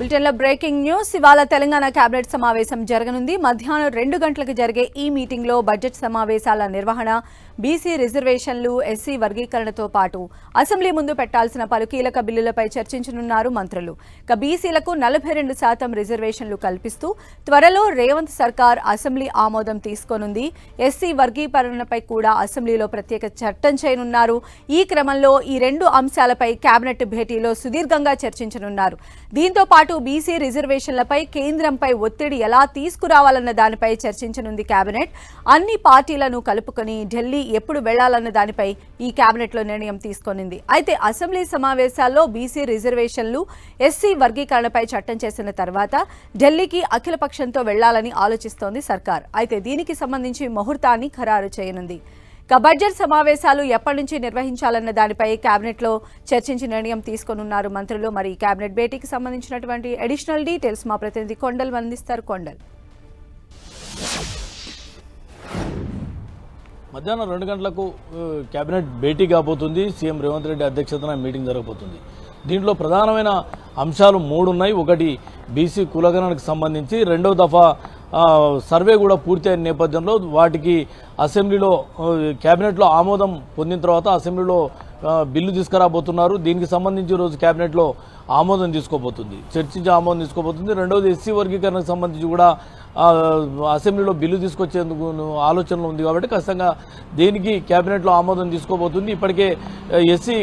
బులెటిన్లో breaking news. ఇవాళ Telangana cabinet సమావేశం జరగనుంది. మధ్యాహ్నం 2 గంటలకు జరిగే ఈ మీటింగ్లో బడ్జెట్ సమావేశాల నిర్వహణ, బీసీ రిజర్వేషన్లు, ఎస్సీ వర్గీకరణతో పాటు అసెంబ్లీ ముందు పెట్టాల్సిన పలు కీలక బిల్లులపై చర్చించనున్నారు మంత్రులు. బీసీలకు 42% రిజర్వేషన్లు కల్పిస్తూ త్వరలో రేవంత్ సర్కార్ అసెంబ్లీ ఆమోదం తీసుకోనుంది. ఎస్సీ వర్గీకరణపై కూడా అసెంబ్లీలో ప్రత్యేక చట్టం చేయనున్నారు. ఈ క్రమంలో ఈ 2 అంశాలపై కేబినెట్ భేటీలో సుదీర్ఘంగా చర్చించనున్నారు. దీంతో పాటు బీసీ రిజర్వేషన్లపై కేంద్రంపై ఒత్తిడి ఎలా తీసుకురావాలన్న దానిపై చర్చించనుంది కేబినెట్. అన్ని పార్టీలను కలుపుకొని ఢిల్లీ ఎప్పుడు వెళ్లాలన్న దానిపై ఈ కేబినెట్లో నిర్ణయం తీసుకోనుంది. అయితే అసెంబ్లీ సమావేశాల్లో బీసీ రిజర్వేషన్లు, ఎస్సీ వర్గీకరణపై చట్టం చేసిన తర్వాత ఢిల్లీకి అఖిలపక్షంతో వెళ్లాలని ఆలోచిస్తోంది సర్కార్. అయితే దీనికి సంబంధించి ముహూర్తాన్ని ఖరారు చేయనుంది. బడ్జెట్ సమావేశాలు ఎప్పటి నుంచి నిర్వహించాలన్న దానిపై కేబినెట్లో చర్చించి నిర్ణయం తీసుకోనున్నారు మంత్రులు. మరి కేబినెట్ భేటీకి సంబంధించినటువంటి అడిషనల్ డీటెయిల్స్ మా ప్రతినిధి కొండల్ అందిస్తారు. కొండల్, మధ్యాహ్నం 2 గంటలకు కేబినెట్ భేటీ కాబోతుంది. సీఎం రేవంత్ రెడ్డి అధ్యక్షతన మీటింగ్ జరగబోతుంది. దీంట్లో ప్రధానమైన అంశాలు 3 ఉన్నాయి. ఒకటి బీసీ కులగణనకు సంబంధించి, రెండవ దఫా సర్వే కూడా పూర్తి అయిన నేపథ్యంలో వాటికి అసెంబ్లీలో కేబినెట్లో ఆమోదం పొందిన తర్వాత అసెంబ్లీలో బిల్లు తీసుకురాబోతున్నారు. దీనికి సంబంధించి ఈరోజు కేబినెట్లో ఆమోదం తీసుకోబోతుంది, చర్చించి ఆమోదం తీసుకోబోతుంది. రెండవది ఎస్సీ వర్గీకరణకు సంబంధించి కూడా అసెంబ్లీలో బిల్లు తీసుకొచ్చేందుకు ఆలోచనలు ఉంది కాబట్టి ఖచ్చితంగా దేనికి కేబినెట్లో ఆమోదం తీసుకోబోతుంది. ఇప్పటికే ఎస్సీ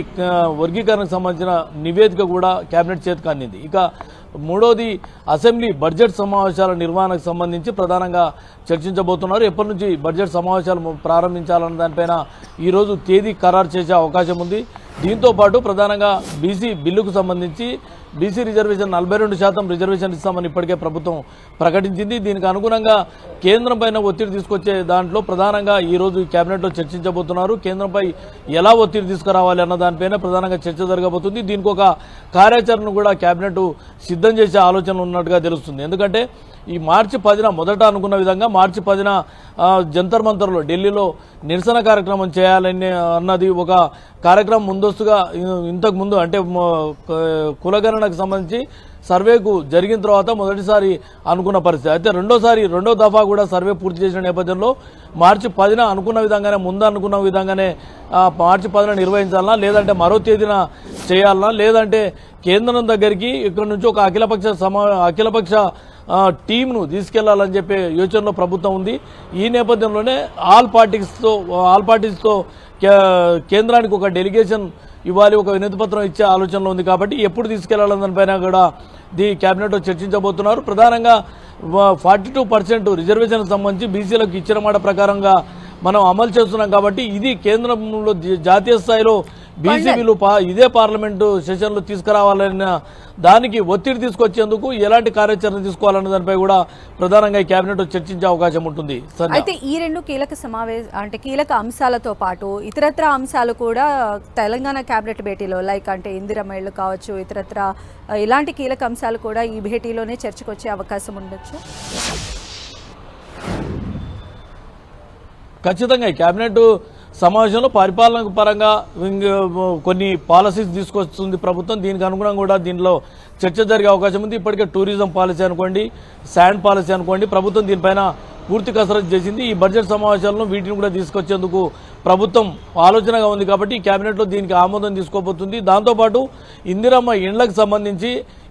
వర్గీకరణకు సంబంధించిన నివేదిక కూడా కేబినెట్ చేతికి అందింది. ఇక మూడోది అసెంబ్లీ బడ్జెట్ సమావేశాల నిర్వహణకు సంబంధించి ప్రధానంగా చర్చించబోతున్నారు. ఎప్పటి నుంచి బడ్జెట్ సమావేశాలు ప్రారంభించాలన్న దానిపైన ఈరోజు తేదీ ఖరారు చేసే అవకాశం ఉంది. దీంతో పాటు ప్రధానంగా బీసీ బిల్లుకు సంబంధించి బీసీ రిజర్వేషన్ 42% రిజర్వేషన్ ఇస్తామని ఇప్పటికే ప్రభుత్వం ప్రకటించింది. దీనికి అనుగుణంగా కేంద్రం పైన ఒత్తిడి తీసుకొచ్చే దాంట్లో ప్రధానంగా ఈరోజు కేబినెట్లో చర్చించబోతున్నారు. కేంద్రంపై ఎలా ఒత్తిడి తీసుకురావాలి అన్న దానిపైన ప్రధానంగా చర్చ జరగబోతుంది. దీనికి ఒక కార్యాచరణ కూడా కేబినెట్ సిద్ధం చేసే ఆలోచనలు ఉన్నట్టుగా తెలుస్తుంది. ఎందుకంటే ఈ మార్చి 10న మొదట అనుకున్న విధంగా మార్చి 10న జంతర్ మంతర్లో ఢిల్లీలో నిరసన కార్యక్రమం చేయాలని అన్నది ఒక కార్యక్రమం ముందస్తుగా ఇంతకు ముందు అంటే కులగణనకు సంబంధించి సర్వేకు జరిగిన తర్వాత మొదటిసారి అనుకున్న పరిస్థితి. అయితే రెండో దఫా కూడా సర్వే పూర్తి చేసిన నేపథ్యంలో మార్చి 10న అనుకున్న విధంగానే ముందు అనుకున్న విధంగానే మార్చి 10న నిర్వహించాలన్నా, లేదంటే మరో తేదీన చేయాలన్నా, లేదంటే కేంద్రం దగ్గరికి ఇక్కడ నుంచి ఒక అఖిలపక్ష టీంను తీసుకెళ్లాలని చెప్పే యోచనలో ప్రభుత్వం ఉంది. ఈ నేపథ్యంలోనే ఆల్ పార్టీస్తో కేంద్రానికి ఒక డెలిగేషన్ ఇవ్వాలి, ఒక వినతి పత్రం ఇచ్చే ఆలోచనలో ఉంది. కాబట్టి ఎప్పుడు తీసుకెళ్లాలని దానిపైన కూడా కేబినెట్లో చర్చించబోతున్నారు. ప్రధానంగా 42% రిజర్వేషన్ సంబంధించి బీసీలకు ఇచ్చిన మాట ప్రకారంగా మనం అమలు చేస్తున్నాం. కాబట్టి ఇది కేంద్రంలో జాతీయ స్థాయిలో బీసీ బిల్లు ఇదే పార్లమెంటు సెషన్లో తీసుకురావాలన్న దానికి ఒత్తిడి తీసుకొచ్చేందుకు ఎలాంటి కార్యాచరణ తీసుకోవాలన్న దానిపై కూడా ప్రధానంగా ఈ కేబినెట్ చర్చించే అవకాశం ఉంటుంది. అయితే ఈ 2 కీలక అంశాలతో పాటు ఇతరత్ర అంశాలు కూడా తెలంగాణ కేబినెట్ భేటీలో అంటే ఇందిరమ్మ ఇళ్లు కావచ్చు, ఇతరత్ర ఇలాంటి కీలక అంశాలు కూడా ఈ భేటీలోనే చర్చకొచ్చే అవకాశం ఉండొచ్చు. ఖచ్చితంగా ఈ కేబినెట్ సమావేశంలో పరిపాలన పరంగా కొన్ని పాలసీస్ తీసుకొస్తుంది ప్రభుత్వం. దీనికి అనుగుణంగా కూడా దీనిలో చర్చ జరిగే అవకాశం ఉంది. ఇప్పటికే టూరిజం పాలసీ అనుకోండి, శాండ్ పాలసీ అనుకోండి, ప్రభుత్వం దీనిపైన పూర్తి కసరత్తు చేసింది. ఈ బడ్జెట్ సమావేశాలను వీటిని కూడా తీసుకొచ్చేందుకు ప్రభుత్వం ఆలోచనగా ఉంది. కాబట్టి ఈ కేబినెట్లో దీనికి ఆమోదం తీసుకోబోతుంది. దాంతోపాటు ఇందిరమ్మ ఇండ్లకు సంబంధించి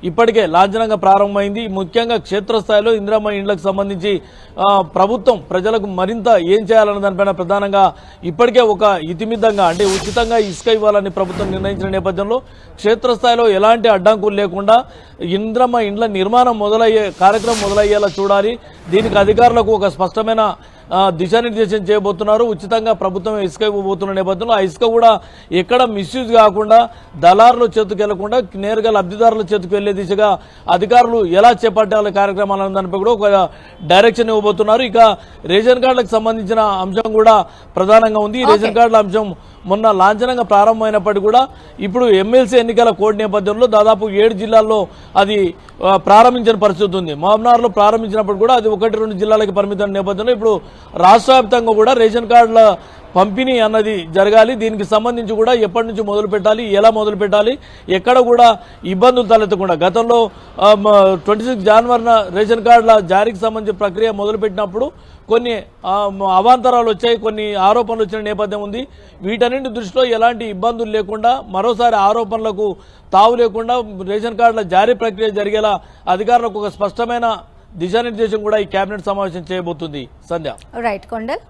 ఇప్పటికే లాంఛనంగా ప్రారంభమైంది. ముఖ్యంగా క్షేత్రస్థాయిలో ఇందిరమ్మ ఇండ్లకు సంబంధించి ప్రభుత్వం ప్రజలకు మరింత ఏం చేయాలన్న దానిపైన ప్రధానంగా ఇప్పటికే ఒక ఇతిమిద్దంగా అంటే ఉచితంగా ఇసుక ఇవ్వాలని ప్రభుత్వం నిర్ణయించిన నేపథ్యంలో క్షేత్రస్థాయిలో ఎలాంటి అడ్డంకులు లేకుండా ఇందిరమ్మ ఇండ్ల నిర్మాణం కార్యక్రమం మొదలయ్యేలా చూడాలి. దీనికి అధికారులకు ఒక స్పష్టమైన దిశానిర్దేశం చేయబోతున్నారు. ఉచితంగా ప్రభుత్వం ఇసుక ఇవ్వబోతున్న నేపథ్యంలో ఆ ఇసుక కూడా ఎక్కడ మిస్యూజ్ కాకుండా దళారుల చేతికి వెళ్లకుండా నేరుగా లబ్ధిదారుల చేతికి వెళ్లే దిశగా అధికారులు ఎలా చేపట్టాలి కార్యక్రమాలన్న దానిపై కూడా ఒక డైరెక్షన్ ఇవ్వబోతున్నారు. ఇక రేషన్ కార్డులకు సంబంధించిన అంశం కూడా ప్రధానంగా ఉంది. రేషన్ కార్డుల అంశం మొన్న లాంఛనంగా ప్రారంభమైనప్పటికీ కూడా ఇప్పుడు ఎమ్మెల్సీ ఎన్నికల కోడ్ నేపథ్యంలో దాదాపు 7 జిల్లాల్లో అది ప్రారంభించిన పరిస్థితి ఉంది. మహబూబ్నగర్లో ప్రారంభించినప్పుడు కూడా అది 1-2 జిల్లాలకి పరిమితమైన నేపథ్యంలో ఇప్పుడు రాష్ట్ర వ్యాప్తంగా కూడా రేషన్ కార్డుల పంపిణీ అన్నది జరగాలి. దీనికి సంబంధించి కూడా ఎప్పటి నుంచి మొదలు పెట్టాలి, ఎలా మొదలు పెట్టాలి, ఎక్కడ కూడా ఇబ్బందులు తలెత్తకుండా గతంలో 26 జనవరిన రేషన్ కార్డుల జారీకి సంబంధించిన ప్రక్రియ మొదలుపెట్టినప్పుడు కొన్ని అవాంతరాలు వచ్చాయి, కొన్ని ఆరోపణలు వచ్చిన నేపథ్యం ఉంది. వీటన్నింటి దృష్టిలో ఎలాంటి ఇబ్బందులు లేకుండా మరోసారి ఆరోపణలకు తావు లేకుండా రేషన్ కార్డుల జారీ ప్రక్రియ జరిగేలా అధికారులకు ఒక స్పష్టమైన దిశానిర్దేశం కూడా ఈ కేబినెట్ సమావేశం చేయబోతుంది. సంధ్య. రైట్ కొండల్.